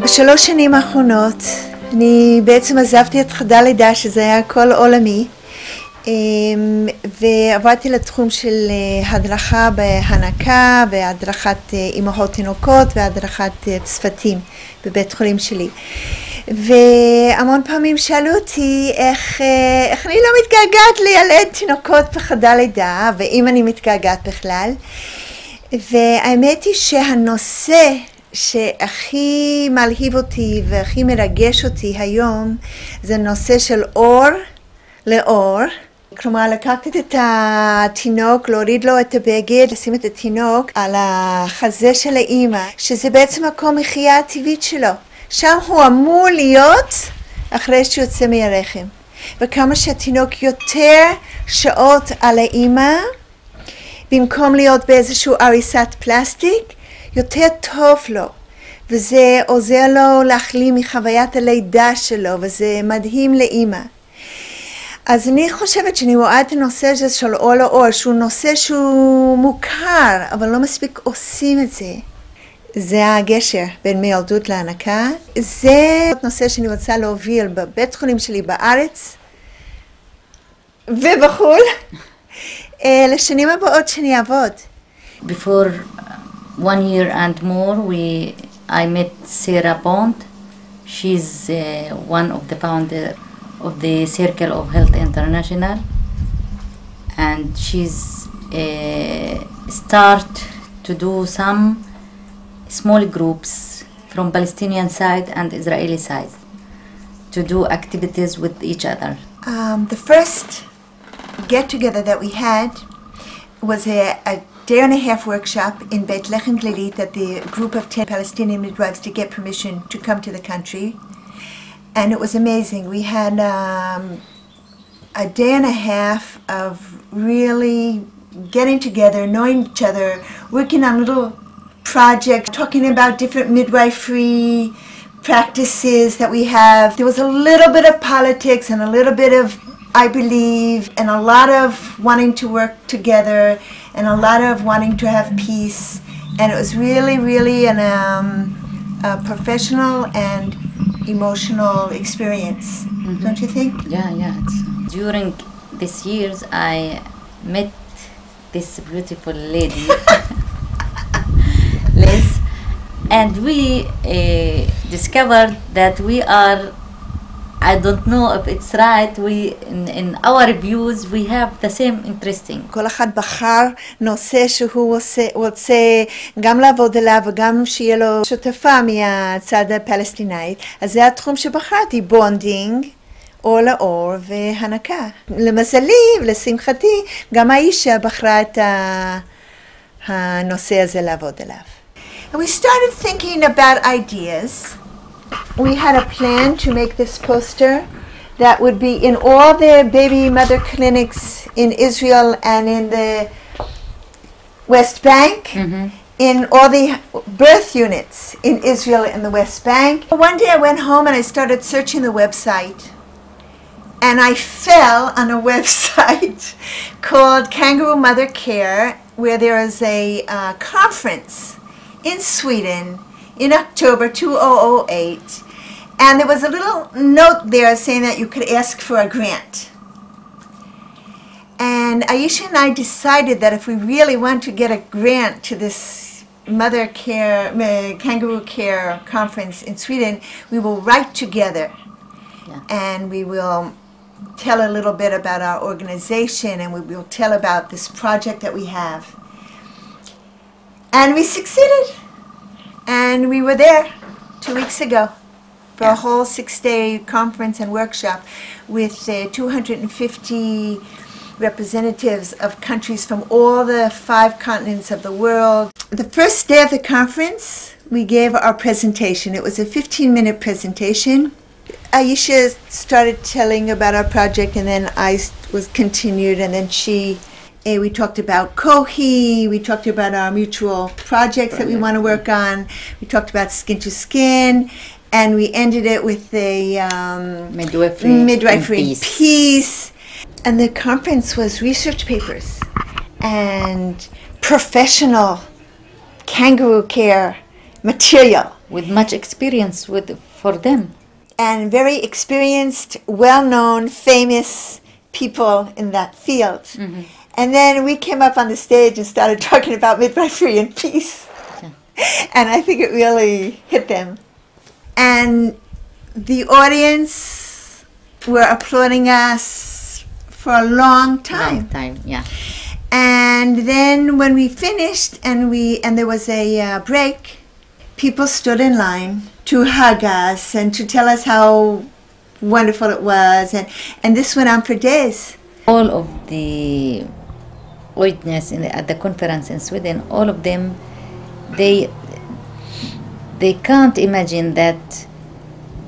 בשלוש שנים האחרונות אני בעצם עזבתי את חדר לידה, שזה היה הכל עולמי, ועברתי לתחום של הדרכה בהנקה והדרכת אימהות תינוקות והדרכת צוותים בבית חולים שלי. והמון פעמים שאלו אותי איך אני לא מתגעגעת לילד תינוקות בחדר לידה, ואם אני מתגעגעת בכלל. והאמת היא שהנושא שהכי מלהיב אותי והכי מרגש אותי היום זה נושא של אור לאור. כלומר, לקחת את התינוק, להוריד לו את הבגד, לשים את התינוק על החזה של האימא, שזה בעצם מקום מחייה הטבעית שלו. שם הוא אמור להיות אחרי שהוא יוצא מהרחם. וכמה שהתינוק יותר שעות על האימא, במקום להיות באיזשהו עריסת פלסטיק, יותר טוב לו. וזה עוזר לו להחלים מחוויית הלידה שלו, וזה מדהים לאימא. אז אני חושבת שאני רואה את הנושא הזה של אור לאור, שהוא נושא שהוא מוכר, אבל לא מספיק עושים את זה. זה הגשר בין מילדות להנקה. זה נושא שאני רוצה להוביל בבית חולים שלי בארץ ובחול לשנים הבאות שאני אעבוד. Before 1 year and more, I met Sarah Bond. She's one of the founders of the Circle of Health International, and she's start to do some small groups from Palestinian side and Israeli side to do activities with each other. The first get-together that we had was a day-and-a-half workshop in Beit Lechem Glelit at the group of 10 Palestinian midwives to get permission to come to the country. And it was amazing. We had a day and a half of really getting together, knowing each other, working on little projects, talking about different midwifery practices that we have. There was a little bit of politics and a little bit of, I believe, and a lot of wanting to work together and a lot of wanting to have peace. And it was really, really a professional and emotional experience, don't you think? Yeah. During these years, I met this beautiful lady, Liz, and we discovered that we are, I don't know if it's right, in our views, we have the same interesting. כל אחד בחר נושא שהוא רוצה גם לעבוד עליו וגם שיהיה לו שותפה מהצד הפלסטינאי. אז זה התחום שבחרתי, בונדינג, אור לאור והנקה. למזלי ולשמחתי, גם האישה בחרה את הנושא הזה לעבוד עליו. And we started thinking about ideas. We had a plan to make this poster that would be in all the baby mother clinics in Israel and in the West Bank, in all the birth units in Israel and the West Bank. One day I went home and I started searching the website, and I fell on a website called Kangaroo Mother Care, where there is a conference in Sweden in October 2008, and there was a little note there saying that you could ask for a grant. And Aisha and I decided that if we really want to get a grant to this mother care, kangaroo care conference in Sweden, we will write together, and we will tell a little bit about our organization, and we will tell about this project that we have. And we succeeded. And we were there 2 weeks ago for a whole 6-day conference and workshop with 250 representatives of countries from all the 5 continents of the world. The first day of the conference, we gave our presentation. It was a 15-minute presentation. Aisha started telling about our project, and then I was continued, and then we talked about Kohi, we talked about our mutual projects that we want to work on, we talked about skin to skin, and we ended it with a midwifery in peace. And the conference was research papers and professional kangaroo care material. With much experience for them. And very experienced, well-known, famous people in that field. Mm-hmm. And then we came up on the stage and started talking about midwifery and peace. Yeah. And I think it really hit them. And the audience were applauding us for a long time. Long time, yeah. And then when we finished and there was a break, people stood in line to hug us and to tell us how wonderful it was, and this went on for days. All of the witnesses at the conference in Sweden, all of them, they can't imagine that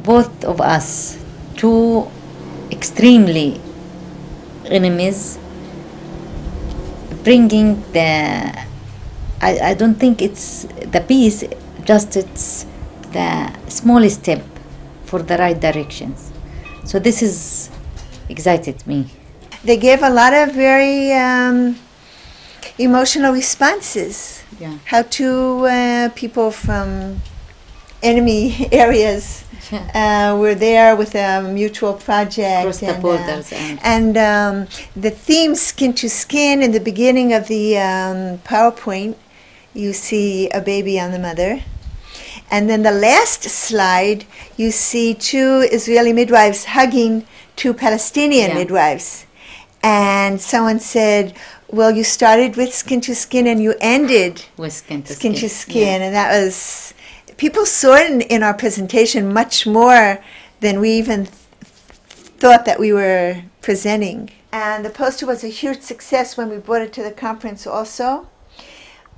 both of us, two extremely enemies, bringing I don't think it's the peace, just it's the small step for the right directions. So this is excited me. They gave a lot of very emotional responses. Yeah. How two people from enemy areas were there with a mutual project. Across the borders. And the theme Skin to Skin, in the beginning of the PowerPoint, you see a baby on the mother. And then the last slide, you see two Israeli midwives hugging two Palestinian midwives. And someone said, well, you started with Skin to Skin and you ended with Skin to Skin. And that was, people saw it in our presentation much more than we even thought that we were presenting. And the poster was a huge success when we brought it to the conference also.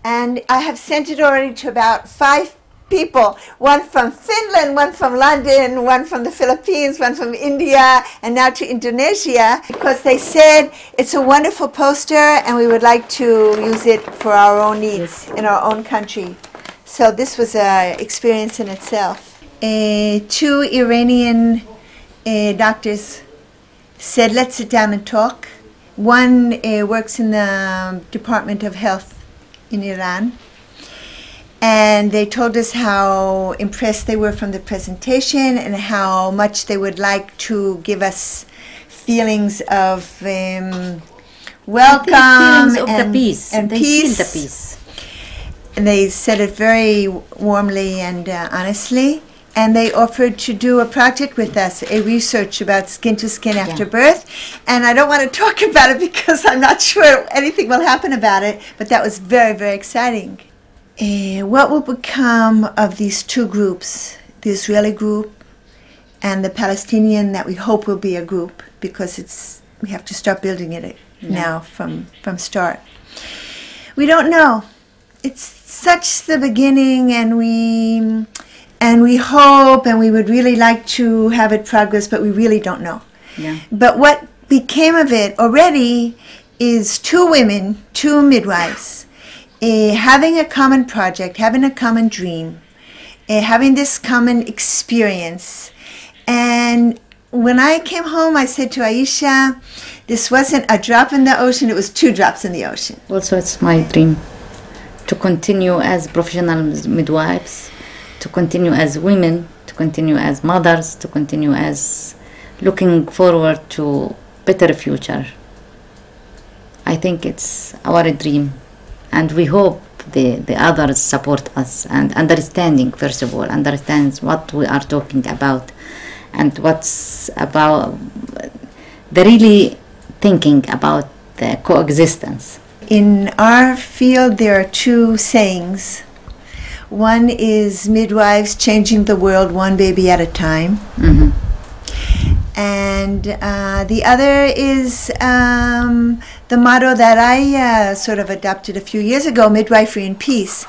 And I have sent it already to about 5 people, one from Finland, one from London, one from the Philippines, one from India, and now to Indonesia, because they said it's a wonderful poster and we would like to use it for our own needs in our own country. So this was an experience in itself. 2 Iranian doctors said, let's sit down and talk. One works in the Department of Health in Iran. And they told us how impressed they were from the presentation and how much they would like to give us feelings of welcome feelings of the peace. And they peace. Feel the peace. And they said it very warmly and honestly. And they offered to do a project with us, a research about skin to skin after birth. And I don't want to talk about it because I'm not sure anything will happen about it, but that was very, very exciting. What will become of these 2 groups, the Israeli group and the Palestinian that we hope will be a group, because we have to start building it now from start. We don't know. It's such the beginning, and we hope, and we would really like to have it progress, but we really don't know. Yeah. But what became of it already is 2 women, 2 midwives, having a common project, having a common dream, having this common experience. And when I came home, I said to Aisha, this wasn't a drop in the ocean, it was 2 drops in the ocean. Also, it's my dream to continue as professional midwives, to continue as women, to continue as mothers, to continue as looking forward to better future. I think it's our dream. And we hope the others support us and understanding, first of all, understands what we are talking about and what's about the really thinking about the coexistence. In our field, there are 2 sayings. One is midwives changing the world one baby at a time. Mm-hmm. And the other is the motto that I sort of adopted a few years ago, midwifery and peace.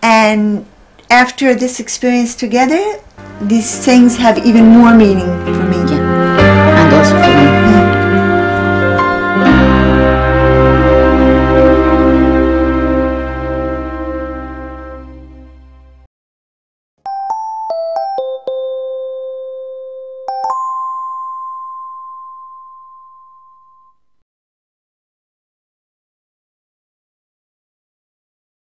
And after this experience together, these things have even more meaning for me. Yeah.